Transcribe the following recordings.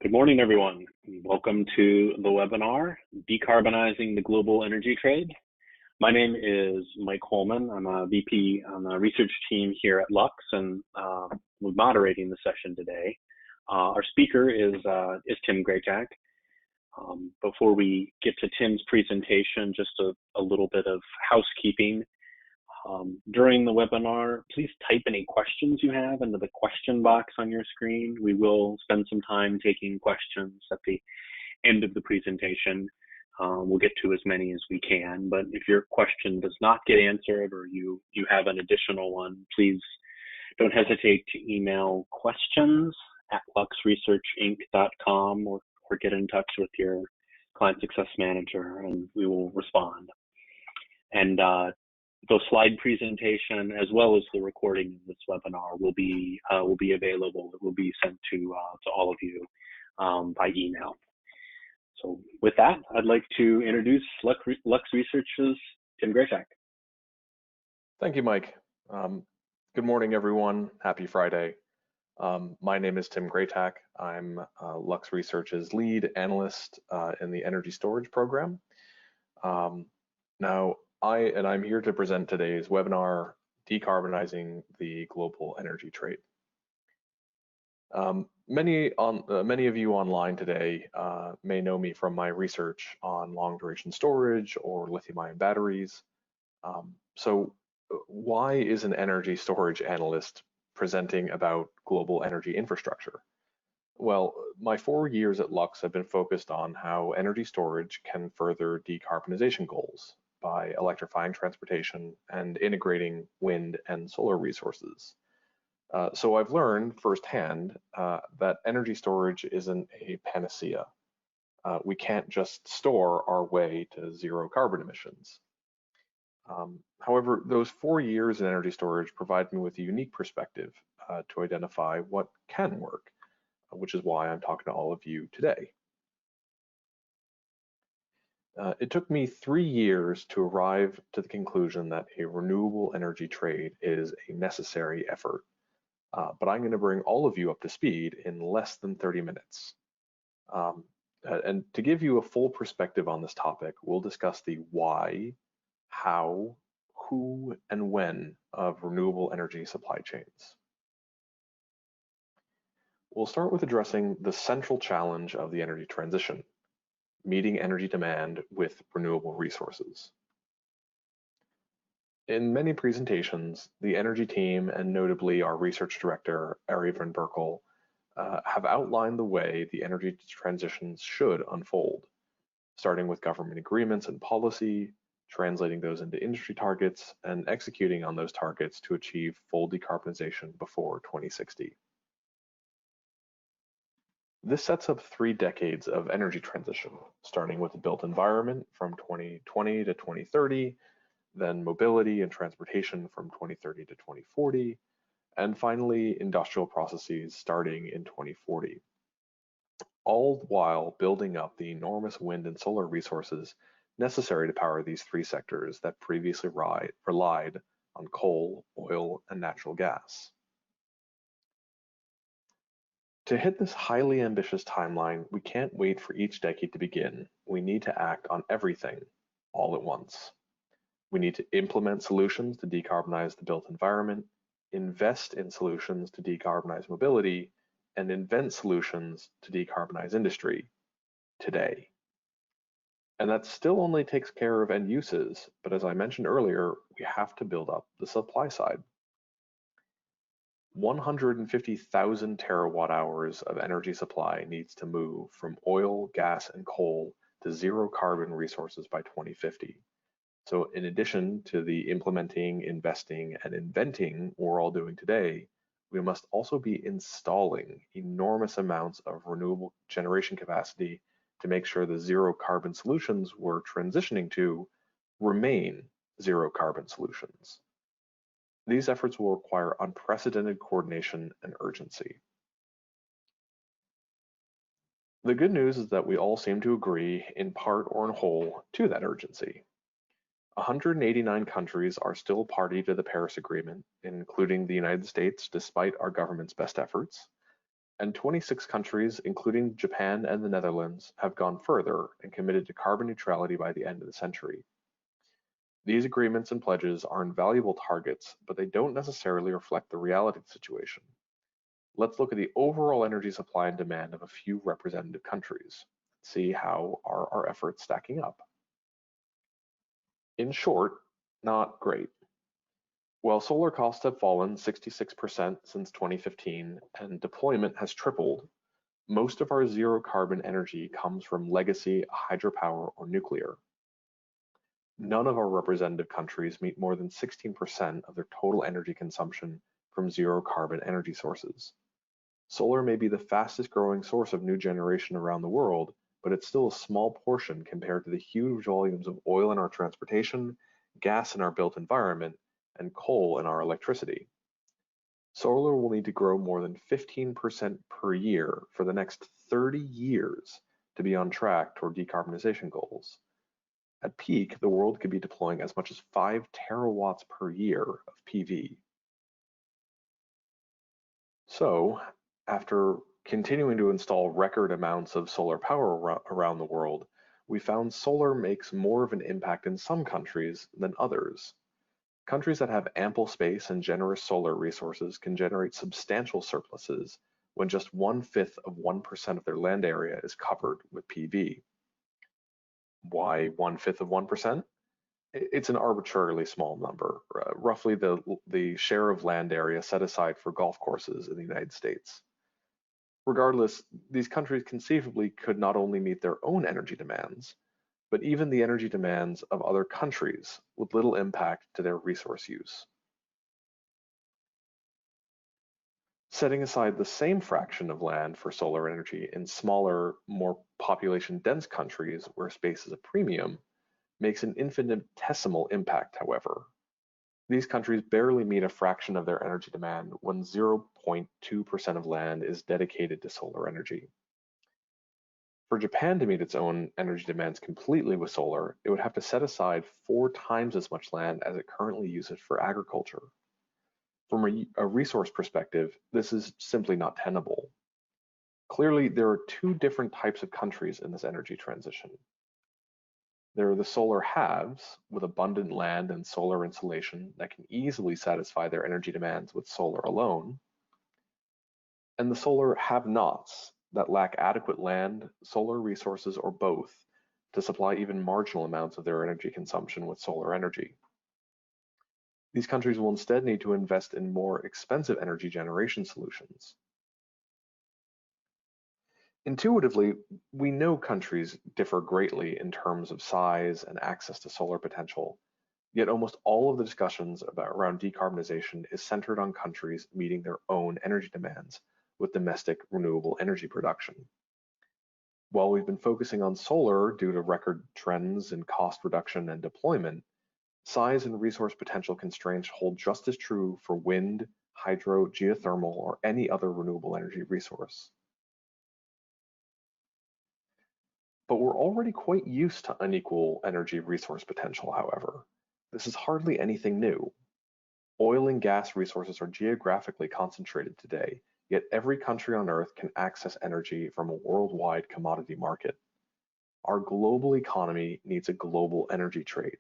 Good morning, everyone. Welcome to the webinar, Decarbonizing the Global Energy Trade. My name is Mike Holman. I'm a VP on the research team here at Lux, and we're moderating the session today. Our speaker is Tim Grayjack. Before we get to Tim's presentation, just a little bit of housekeeping. During the webinar, please type any questions you have into the question box on your screen. We will spend some time taking questions at the end of the presentation. We'll get to as many as we can, but if your question does not get answered or you have an additional one, please don't hesitate to email questions@luxresearchinc.com or get in touch with your client success manager and we will respond. And the slide presentation, as well as the recording of this webinar, will be available. It will be sent to all of you by email. So with that, I'd like to introduce Lux Research's Tim Grayjack. Thank you, Mike. Good morning, everyone. Happy Friday. My name is Tim Grayjack. I'm Lux Research's lead analyst in the energy storage program. Now, I'm here to present today's webinar, Decarbonizing the Global Energy Trade. Many of you online today may know me from my research on long duration storage or lithium-ion batteries. So why is an energy storage analyst presenting about global energy infrastructure? Well, my 4 years at Lux have been focused on how energy storage can further decarbonization goals by electrifying transportation and integrating wind and solar resources. So I've learned firsthand that energy storage isn't a panacea. We can't just store our way to zero carbon emissions. However, those 4 years in energy storage provide me with a unique perspective to identify what can work, which is why I'm talking to all of you today. It took me 3 years to arrive to the conclusion that a renewable energy trade is a necessary effort, but I'm going to bring all of you up to speed in less than 30 minutes. And to give you a full perspective on this topic, we'll discuss the why, how, who, and when of renewable energy supply chains. We'll start with addressing the central challenge of the energy transition: meeting energy demand with renewable resources. In many presentations, the energy team, and notably our research director, Ari van Berkel, have outlined the way the energy transitions should unfold, starting with government agreements and policy, translating those into industry targets, and executing on those targets to achieve full decarbonization before 2060. This sets up 3 decades of energy transition, starting with the built environment from 2020 to 2030, then mobility and transportation from 2030 to 2040, and finally industrial processes starting in 2040. All while building up the enormous wind and solar resources necessary to power these 3 sectors that previously relied on coal, oil, and natural gas. To hit this highly ambitious timeline, we can't wait for each decade to begin. We need to act on everything all at once. We need to implement solutions to decarbonize the built environment, invest in solutions to decarbonize mobility, and invent solutions to decarbonize industry today. And that still only takes care of end uses, but as I mentioned earlier, we have to build up the supply side. 150,000 terawatt hours of energy supply needs to move from oil, gas, and coal to zero carbon resources by 2050. So in addition to the implementing, investing, and inventing we're all doing today, we must also be installing enormous amounts of renewable generation capacity to make sure the zero carbon solutions we're transitioning to remain zero carbon solutions. These efforts will require unprecedented coordination and urgency. The good news is that we all seem to agree, in part or in whole, to that urgency. 189 countries are still party to the Paris Agreement, including the United States, despite our government's best efforts. And 26 countries, including Japan and the Netherlands, have gone further and committed to carbon neutrality by the end of the century. These agreements and pledges are invaluable targets, but they don't necessarily reflect the reality of the situation. Let's look at the overall energy supply and demand of a few representative countries. See how are our efforts stacking up. In short, not great. While solar costs have fallen 66% since 2015 and deployment has tripled, most of our zero carbon energy comes from legacy hydropower or nuclear. None of our representative countries meet more than 16% of their total energy consumption from zero carbon energy sources. Solar may be the fastest growing source of new generation around the world, but it's still a small portion compared to the huge volumes of oil in our transportation, gas in our built environment, and coal in our electricity. Solar will need to grow more than 15% per year for the next 30 years to be on track toward decarbonization goals. At peak, the world could be deploying as much as 5 terawatts per year of PV. So, after continuing to install record amounts of solar power around the world, we found solar makes more of an impact in some countries than others. Countries that have ample space and generous solar resources can generate substantial surpluses when just 1/5 of 1% of their land area is covered with PV. Why 1/5 of 1%? It's an arbitrarily small number, roughly the share of land area set aside for golf courses in the United States. Regardless, these countries conceivably could not only meet their own energy demands, but even the energy demands of other countries with little impact to their resource use. Setting aside the same fraction of land for solar energy in smaller, more population-dense countries where space is a premium makes an infinitesimal impact, however. These countries barely meet a fraction of their energy demand when 0.2% of land is dedicated to solar energy. For Japan to meet its own energy demands completely with solar, it would have to set aside 4 times as much land as it currently uses for agriculture. From a resource perspective, this is simply not tenable. Clearly, there are 2 different types of countries in this energy transition. There are the solar haves, with abundant land and solar insolation that can easily satisfy their energy demands with solar alone, and the solar have-nots that lack adequate land, solar resources, or both to supply even marginal amounts of their energy consumption with solar energy. These countries will instead need to invest in more expensive energy generation solutions. Intuitively, we know countries differ greatly in terms of size and access to solar potential, yet almost all of the discussions around decarbonization is centered on countries meeting their own energy demands with domestic renewable energy production. While we've been focusing on solar due to record trends in cost reduction and deployment, size and resource potential constraints hold just as true for wind, hydro, geothermal, or any other renewable energy resource. But we're already quite used to unequal energy resource potential, however. This is hardly anything new. Oil and gas resources are geographically concentrated today, yet every country on Earth can access energy from a worldwide commodity market. Our global economy needs a global energy trade,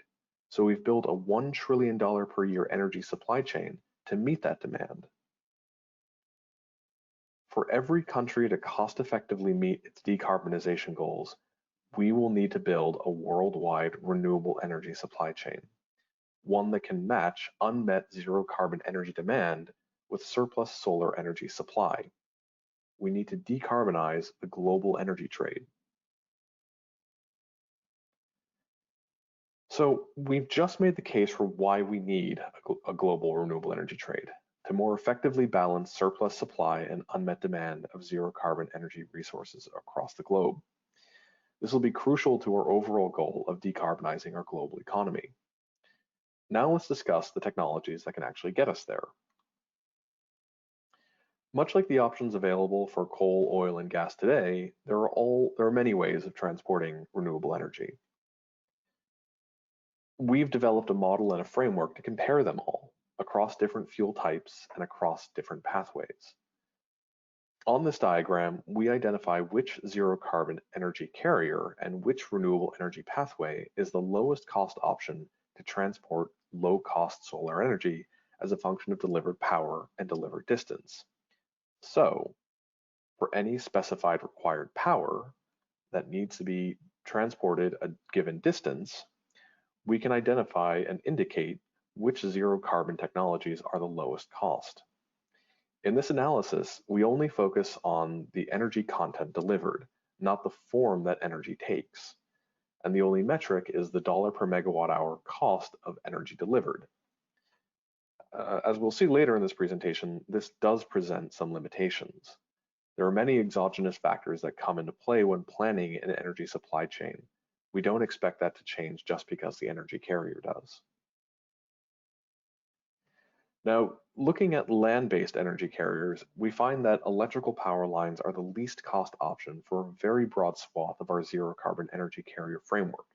so we've built a $1 trillion per year energy supply chain to meet that demand. For every country to cost-effectively meet its decarbonization goals, we will need to build a worldwide renewable energy supply chain, one that can match unmet zero carbon energy demand with surplus solar energy supply. We need to decarbonize the global energy trade. So we've just made the case for why we need a global renewable energy trade, to more effectively balance surplus supply and unmet demand of zero carbon energy resources across the globe. This will be crucial to our overall goal of decarbonizing our global economy. Now let's discuss the technologies that can actually get us there. Much like the options available for coal, oil, and gas today, there are many ways of transporting renewable energy. We've developed a model and a framework to compare them all across different fuel types and across different pathways. On this diagram, we identify which zero carbon energy carrier and which renewable energy pathway is the lowest cost option to transport low cost solar energy as a function of delivered power and delivered distance. So, for any specified required power that needs to be transported a given distance, we can identify and indicate which zero carbon technologies are the lowest cost. In this analysis, we only focus on the energy content delivered, not the form that energy takes. And the only metric is the dollar per megawatt hour cost of energy delivered. As we'll see later in this presentation, this does present some limitations. There are many exogenous factors that come into play when planning an energy supply chain. We don't expect that to change just because the energy carrier does. Now, looking at land-based energy carriers, we find that electrical power lines are the least cost option for a very broad swath of our zero carbon energy carrier framework.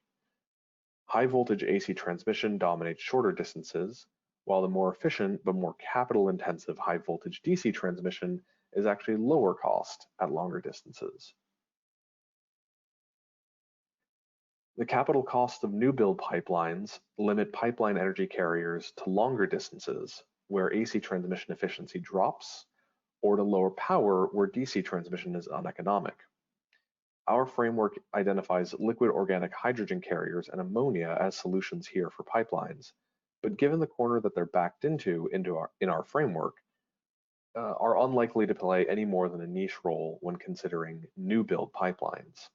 High voltage AC transmission dominates shorter distances, while the more efficient but more capital intensive high voltage DC transmission is actually lower cost at longer distances. The capital costs of new build pipelines limit pipeline energy carriers to longer distances where AC transmission efficiency drops, or to lower power where DC transmission is uneconomic. Our framework identifies liquid organic hydrogen carriers and ammonia as solutions here for pipelines, but given the corner that they're backed into in our framework, are unlikely to play any more than a niche role when considering new build pipelines.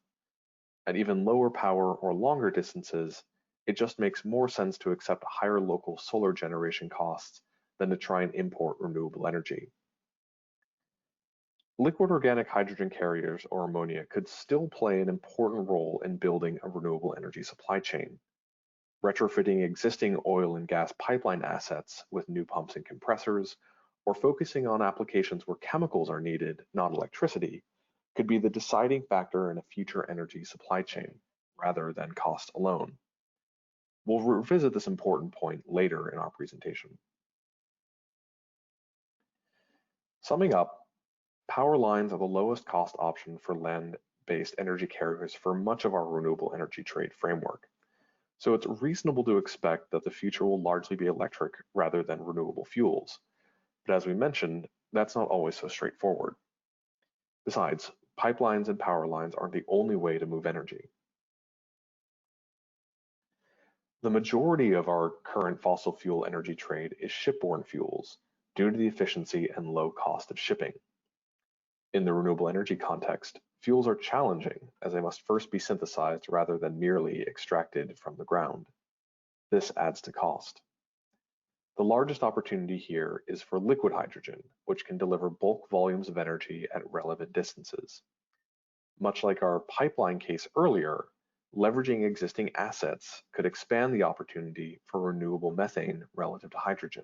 At even lower power or longer distances, it just makes more sense to accept higher local solar generation costs than to try and import renewable energy. Liquid organic hydrogen carriers, or ammonia, could still play an important role in building a renewable energy supply chain. Retrofitting existing oil and gas pipeline assets with new pumps and compressors, or focusing on applications where chemicals are needed, not electricity, could be the deciding factor in a future energy supply chain, rather than cost alone. We'll revisit this important point later in our presentation. Summing up, power lines are the lowest cost option for land-based energy carriers for much of our renewable energy trade framework. So it's reasonable to expect that the future will largely be electric rather than renewable fuels. But as we mentioned, that's not always so straightforward. Besides, pipelines and power lines aren't the only way to move energy. The majority of our current fossil fuel energy trade is shipborne fuels, due to the efficiency and low cost of shipping. In the renewable energy context, fuels are challenging as they must first be synthesized rather than merely extracted from the ground. This adds to cost. The largest opportunity here is for liquid hydrogen, which can deliver bulk volumes of energy at relevant distances. Much like our pipeline case earlier, leveraging existing assets could expand the opportunity for renewable methane relative to hydrogen.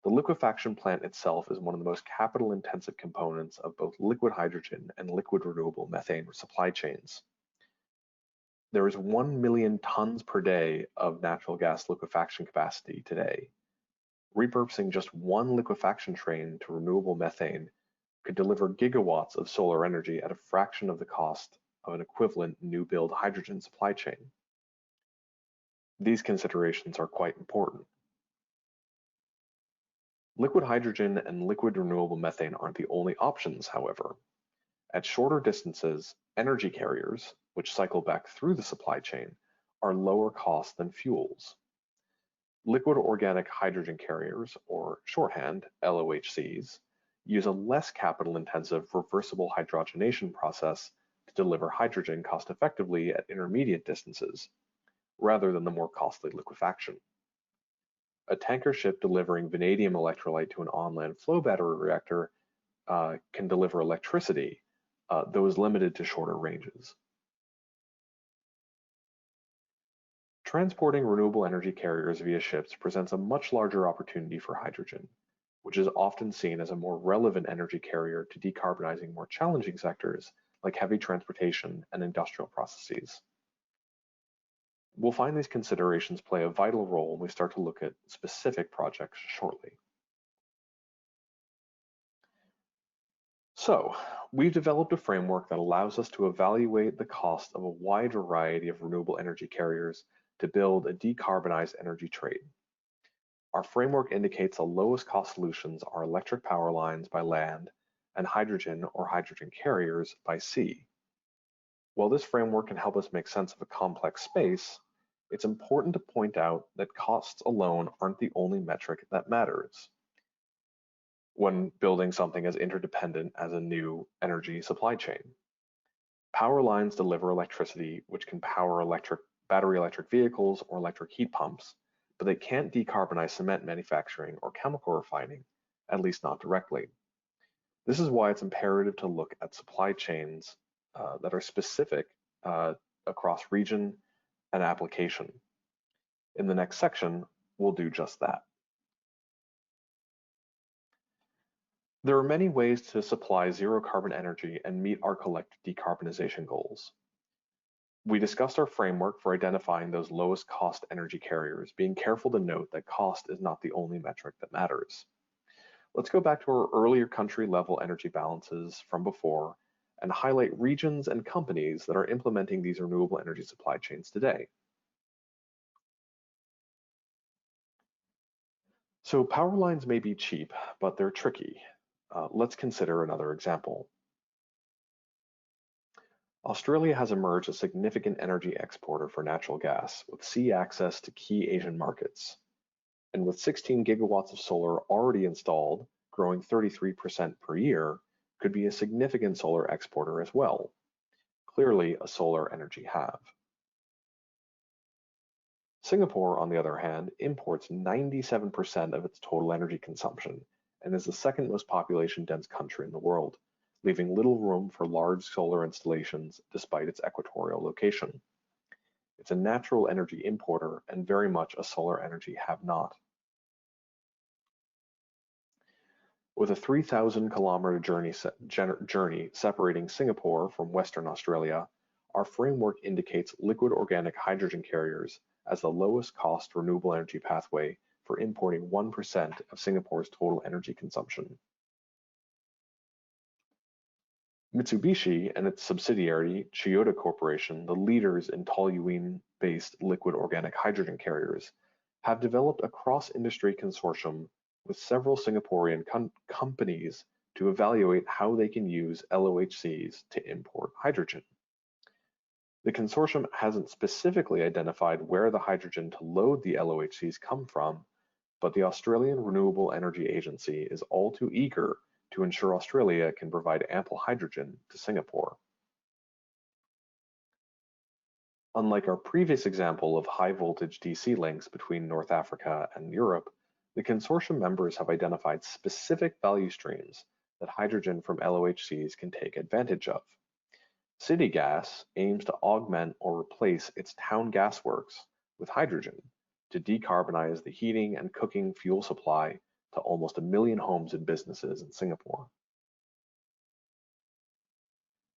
The liquefaction plant itself is one of the most capital-intensive components of both liquid hydrogen and liquid renewable methane supply chains. There is 1 million tons per day of natural gas liquefaction capacity today. Repurposing just one liquefaction train to renewable methane could deliver gigawatts of solar energy at a fraction of the cost of an equivalent new build hydrogen supply chain. These considerations are quite important. Liquid hydrogen and liquid renewable methane aren't the only options, however. At shorter distances, energy carriers, which cycle back through the supply chain, are lower cost than fuels. Liquid organic hydrogen carriers, or shorthand LOHCs, use a less capital-intensive reversible hydrogenation process to deliver hydrogen cost-effectively at intermediate distances, rather than the more costly liquefaction. A tanker ship delivering vanadium electrolyte to an on-land flow battery reactor can deliver electricity, though is limited to shorter ranges. Transporting renewable energy carriers via ships presents a much larger opportunity for hydrogen, which is often seen as a more relevant energy carrier to decarbonizing more challenging sectors like heavy transportation and industrial processes. We'll find these considerations play a vital role when we start to look at specific projects shortly. So, we've developed a framework that allows us to evaluate the cost of a wide variety of renewable energy carriers to build a decarbonized energy trade. Our framework indicates the lowest cost solutions are electric power lines by land and hydrogen or hydrogen carriers by sea. While this framework can help us make sense of a complex space, it's important to point out that costs alone aren't the only metric that matters when building something as interdependent as a new energy supply chain. Power lines deliver electricity, which can power battery electric vehicles or electric heat pumps, but they can't decarbonize cement manufacturing or chemical refining, at least not directly. This is why it's imperative to look at supply chains that are specific across region and application. In the next section, we'll do just that. There are many ways to supply zero carbon energy and meet our collective decarbonization goals. We discussed our framework for identifying those lowest cost energy carriers, being careful to note that cost is not the only metric that matters. Let's go back to our earlier country level energy balances from before and highlight regions and companies that are implementing these renewable energy supply chains today. So power lines may be cheap, but they're tricky. Let's consider another example. Australia has emerged a significant energy exporter for natural gas with sea access to key Asian markets. And with 16 gigawatts of solar already installed, growing 33% per year, could be a significant solar exporter as well. Clearly a solar energy have. Singapore, on the other hand, imports 97% of its total energy consumption and is the second most population-dense country in the world, leaving little room for large solar installations despite its equatorial location. It's a natural energy importer and very much a solar energy have-not. With a 3,000-kilometer journey separating Singapore from Western Australia, our framework indicates liquid organic hydrogen carriers as the lowest cost renewable energy pathway for importing 1% of Singapore's total energy consumption. Mitsubishi and its subsidiary, Toyota Corporation, the leaders in toluene-based liquid organic hydrogen carriers, have developed a cross-industry consortium with several Singaporean companies to evaluate how they can use LOHCs to import hydrogen. The consortium hasn't specifically identified where the hydrogen to load the LOHCs come from, but the Australian Renewable Energy Agency is all too eager to ensure Australia can provide ample hydrogen to Singapore. Unlike our previous example of high voltage DC links between North Africa and Europe, the consortium members have identified specific value streams that hydrogen from LOHCs can take advantage of. City Gas aims to augment or replace its town gas works with hydrogen to decarbonize the heating and cooking fuel supply to almost 1 million homes and businesses in Singapore.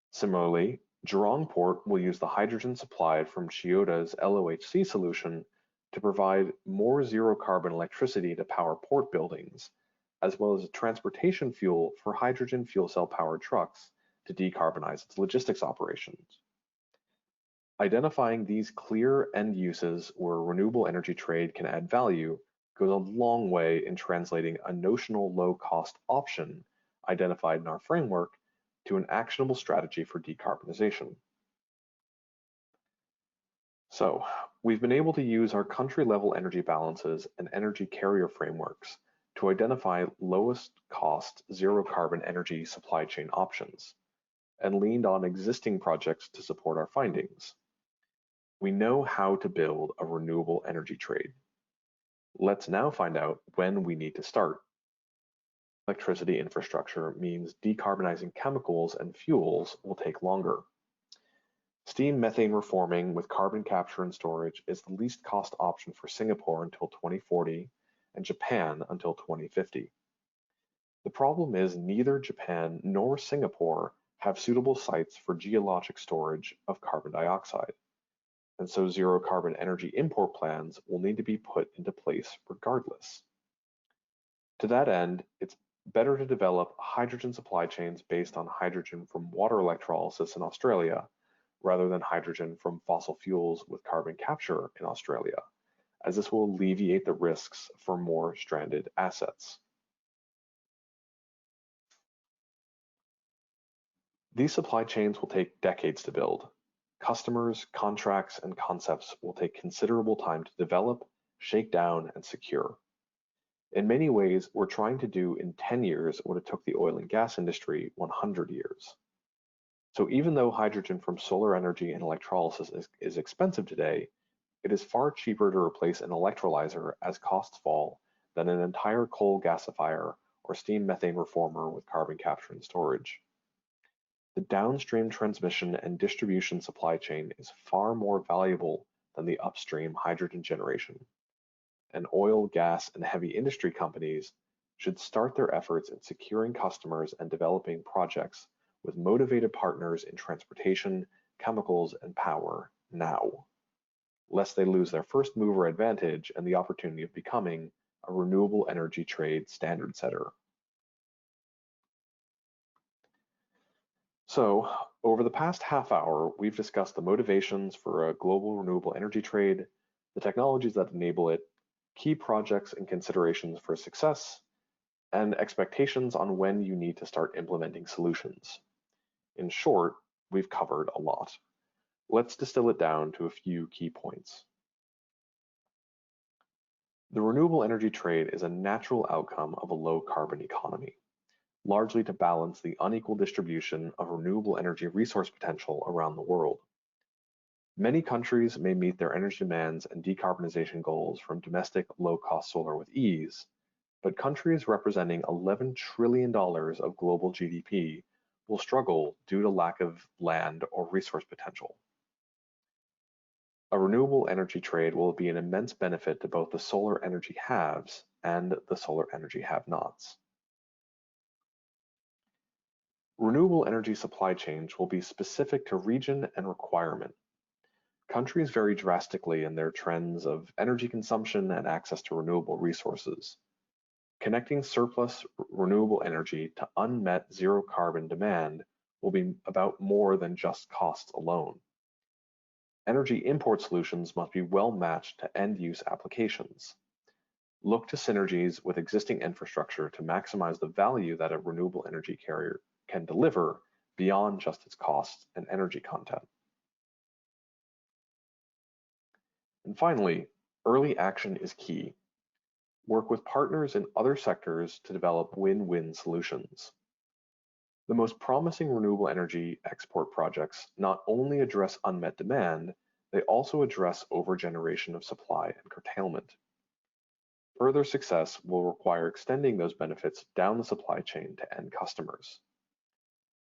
Similarly, Jurong Port will use the hydrogen supplied from Toyota's LOHC solution to provide more zero carbon electricity to power port buildings, as well as a transportation fuel for hydrogen fuel cell powered trucks to decarbonize its logistics operations. Identifying these clear end uses where renewable energy trade can add value goes a long way in translating a notional low-cost option identified in our framework to an actionable strategy for decarbonization. So, we've been able to use our country-level energy balances and energy carrier frameworks to identify lowest cost zero carbon energy supply chain options and leaned on existing projects to support our findings. We know how to build a renewable energy trade. Let's now find out when we need to start. Electricity infrastructure means decarbonizing chemicals and fuels will take longer. Steam methane reforming with carbon capture and storage is the least cost option for Singapore until 2040 and Japan until 2050. The problem is neither Japan nor Singapore have suitable sites for geologic storage of carbon dioxide, and so zero carbon energy import plans will need to be put into place regardless. To that end, it's better to develop hydrogen supply chains based on hydrogen from water electrolysis in Australia rather than hydrogen from fossil fuels with carbon capture in Australia, as this will alleviate the risks for more stranded assets. These supply chains will take decades to build. Customers, contracts, and concepts will take considerable time to develop, shake down, and secure. In many ways, we're trying to do in 10 years what it took the oil and gas industry 100 years. So even though hydrogen from solar energy and electrolysis is expensive today, it is far cheaper to replace an electrolyzer as costs fall than an entire coal gasifier or steam methane reformer with carbon capture and storage. The downstream transmission and distribution supply chain is far more valuable than the upstream hydrogen generation. And oil, gas, and heavy industry companies should start their efforts in securing customers and developing projects with motivated partners in transportation, chemicals, and power now, lest they lose their first mover advantage and the opportunity of becoming a renewable energy trade standard setter. So, over the past half hour, we've discussed the motivations for a global renewable energy trade, the technologies that enable it, key projects and considerations for success, and expectations on when you need to start implementing solutions. In short, we've covered a lot. Let's distill it down to a few key points. The renewable energy trade is a natural outcome of a low carbon economy, largely to balance the unequal distribution of renewable energy resource potential around the world. Many countries may meet their energy demands and decarbonization goals from domestic low-cost solar with ease, but countries representing $11 trillion of global GDP will struggle due to lack of land or resource potential. A renewable energy trade will be an immense benefit to both the solar energy haves and the solar energy have-nots. Renewable energy supply chains will be specific to region and requirement. Countries vary drastically in their trends of energy consumption and access to renewable resources. Connecting surplus renewable energy to unmet zero carbon demand will be about more than just costs alone. Energy import solutions must be well matched to end-use applications. Look to synergies with existing infrastructure to maximize the value that a renewable energy carrier can deliver beyond just its cost and energy content. And finally, early action is key. Work with partners in other sectors to develop win-win solutions. The most promising renewable energy export projects not only address unmet demand, they also address overgeneration of supply and curtailment. Further success will require extending those benefits down the supply chain to end customers.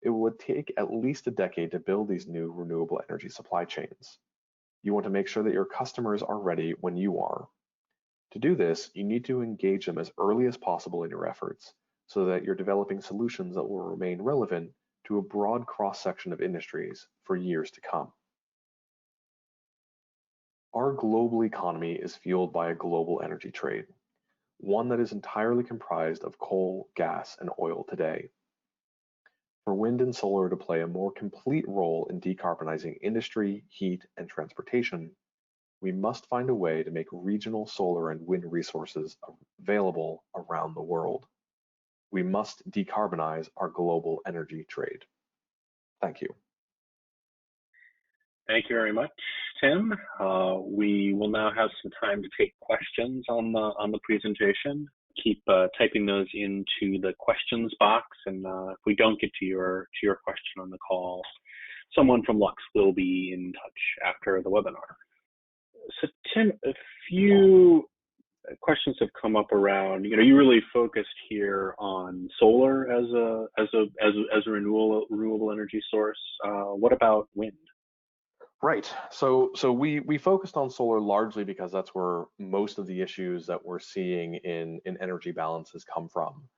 It will take at least a decade to build these new renewable energy supply chains. You want to make sure that your customers are ready when you are. To do this, you need to engage them as early as possible in your efforts so that you're developing solutions that will remain relevant to a broad cross-section of industries for years to come. Our global economy is fueled by a global energy trade, one that is entirely comprised of coal, gas, and oil today. For wind and solar to play a more complete role in decarbonizing industry, heat, and transportation, we must find a way to make regional solar and wind resources available around the world. We must decarbonize our global energy trade. Thank you. Thank you very much, Tim. We will now have some time to take questions on the presentation. Keep typing those into the questions box, and if we don't get to your question on the call, someone from Lux will be in touch after the webinar. So Tim, a few questions have come up around, you really focused here on solar as a renewable energy source. What about wind? Right. So we focused on solar largely because that's where most of the issues that we're seeing in energy balances come from.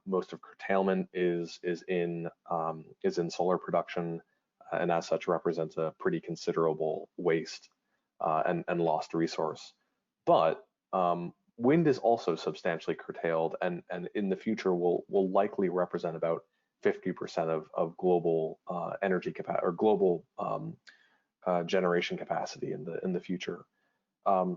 Most of curtailment is in solar production, and as such represents a pretty considerable waste and lost resource. But Wind is also substantially curtailed, and in the future will likely represent about 50% of global energy capacity or global generation capacity in the future.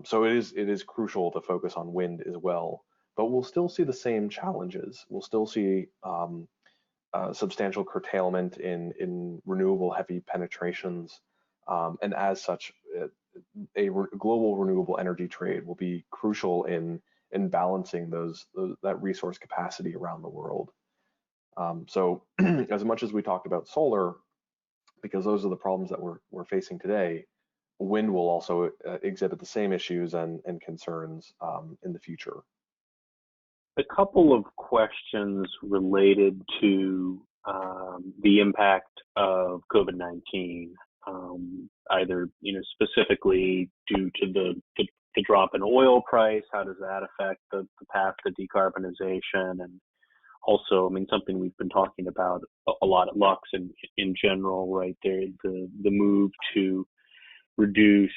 So it is crucial to focus on wind as well, but we'll still see the same challenges. We'll still see substantial curtailment in renewable heavy penetrations, and as such, global renewable energy trade will be crucial in balancing that resource capacity around the world. So as much as we talked about solar, because those are the problems that we're facing today, wind will also exhibit the same issues and concerns in the future. A couple of questions related to the impact of COVID-19, either specifically due to the drop in oil price. How does that affect the path to decarbonization? And also, I mean, something we've been talking about a lot at Lux and in general, right there, the move to reduce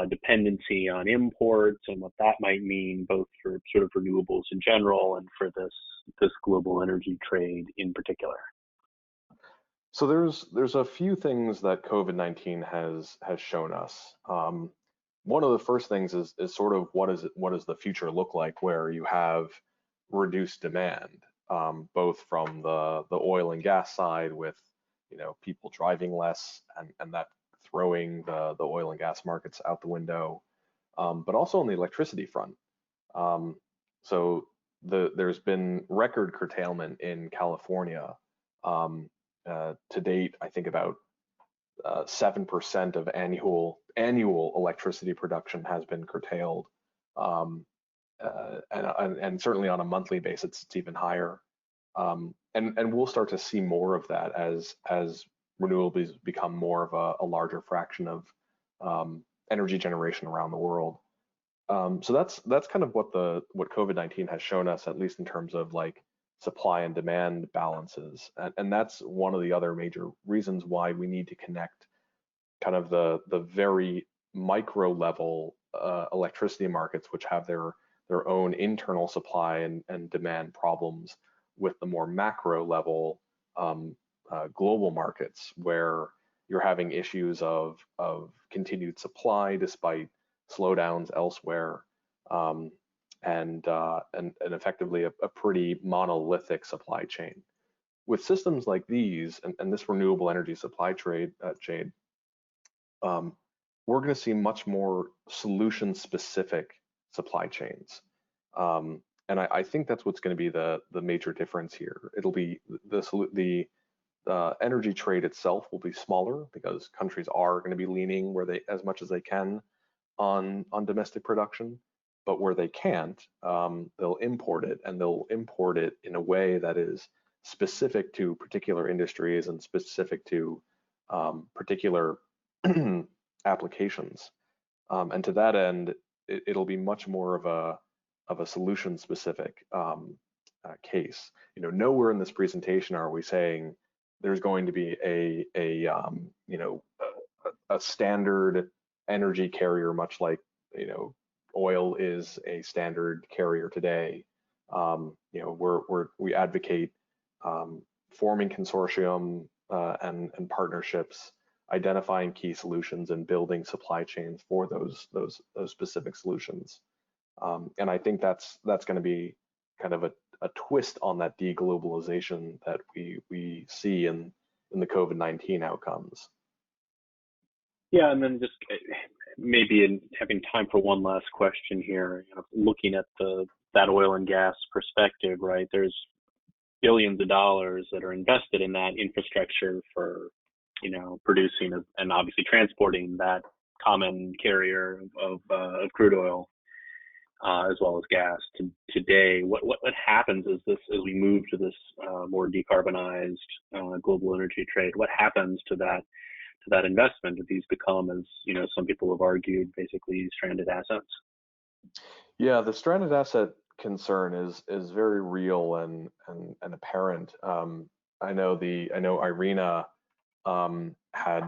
dependency on imports and what that might mean both for sort of renewables in general and for this global energy trade in particular. So there's a few things that COVID-19 has shown us. One of the first things is sort of what does the future look like where you have reduced demand, both from the oil and gas side with people driving less and that throwing the oil and gas markets out the window, but also on the electricity front. So there's been record curtailment in California. To date, I think about 7% of annual electricity production has been curtailed, and certainly on a monthly basis, it's even higher. And we'll start to see more of that as renewables become more of a larger fraction of energy generation around the world. So that's kind of what COVID-19 has shown us, at least in terms of like supply and demand balances, and that's one of the other major reasons why we need to connect kind of the very micro level electricity markets, which have their own internal supply and demand problems, with the more macro level global markets, where you're having issues of continued supply despite slowdowns elsewhere, and effectively a pretty monolithic supply chain. With systems like these and this renewable energy supply trade, Jade, we're going to see much more solution-specific supply chains. And I think that's what's going to be the major difference here. It'll be the energy trade itself will be smaller because countries are going to be leaning where they as much as they can on domestic production, but where they can't, they'll import it, and they'll import it in a way that is specific to particular industries and specific to particular applications. And to that end, it'll be much more of a solution specific case. Nowhere in this presentation are we saying there's going to be a standard energy carrier, much like oil is a standard carrier today. We advocate forming consortium and partnerships, identifying key solutions, and building supply chains for those specific solutions. And I think that's going to be kind of a twist on that deglobalization that we see in the COVID-19 outcomes. Yeah, and then just maybe in having time for one last question here, looking at that oil and gas perspective, right? There's billions of dollars that are invested in that infrastructure for, producing and obviously transporting that common carrier of crude oil, as well as gas today. What happens as we move to this more decarbonized global energy trade? What happens to that investment? Do these become, as some people have argued, basically stranded assets? Yeah, the stranded asset concern is very real and apparent. I know IRENA had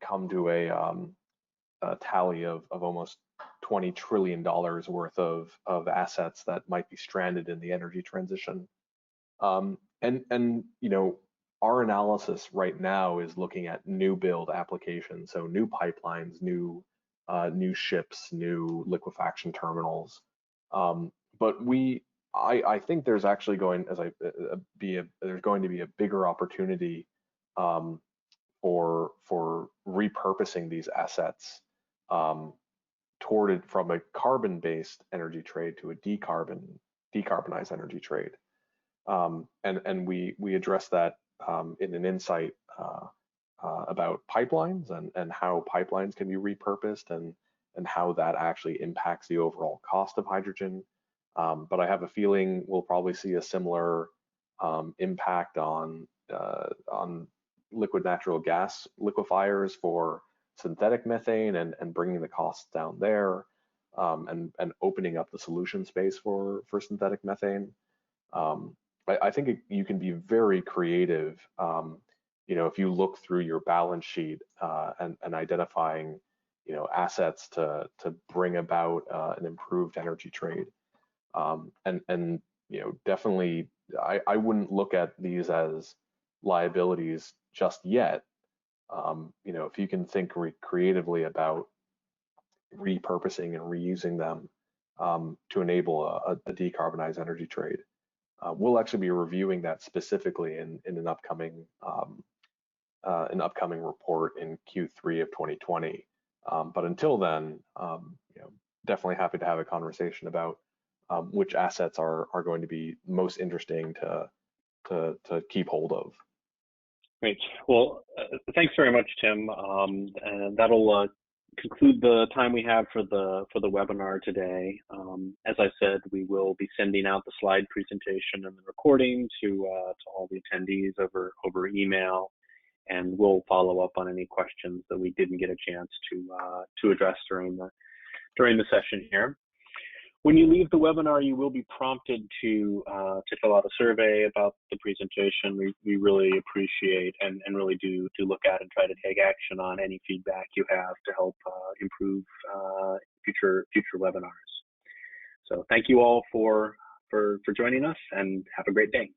come to a tally of almost $20 trillion worth of assets that might be stranded in the energy transition. And our analysis right now is looking at new build applications, so new pipelines, new ships, new liquefaction terminals. But I think there's actually there's going to be a bigger opportunity for repurposing these assets from a carbon-based energy trade to a decarbonized energy trade. And we address that in an insight about pipelines and how pipelines can be repurposed and how that actually impacts the overall cost of hydrogen. But I have a feeling we'll probably see a similar impact on liquid natural gas liquefiers for synthetic methane and bringing the costs down there, and opening up the solution space for synthetic methane. I think you can be very creative, if you look through your balance sheet and identifying, assets to bring about an improved energy trade. And definitely, I wouldn't look at these as liabilities just yet. If you can think creatively about repurposing and reusing them to enable a decarbonized energy trade. We'll actually be reviewing that specifically in an upcoming report in Q3 of 2020. But until then, definitely happy to have a conversation about which assets are going to be most interesting to keep hold of. Great. Well, thanks very much, Tim. And that'll conclude the time we have for the webinar today. As I said, we will be sending out the slide presentation and the recording to all the attendees over email, and we'll follow up on any questions that we didn't get a chance to address during the session here. When you leave the webinar, you will be prompted to fill out a survey about the presentation. We really appreciate and really do look at and try to take action on any feedback you have to help improve future webinars. So thank you all for joining us, and have a great day.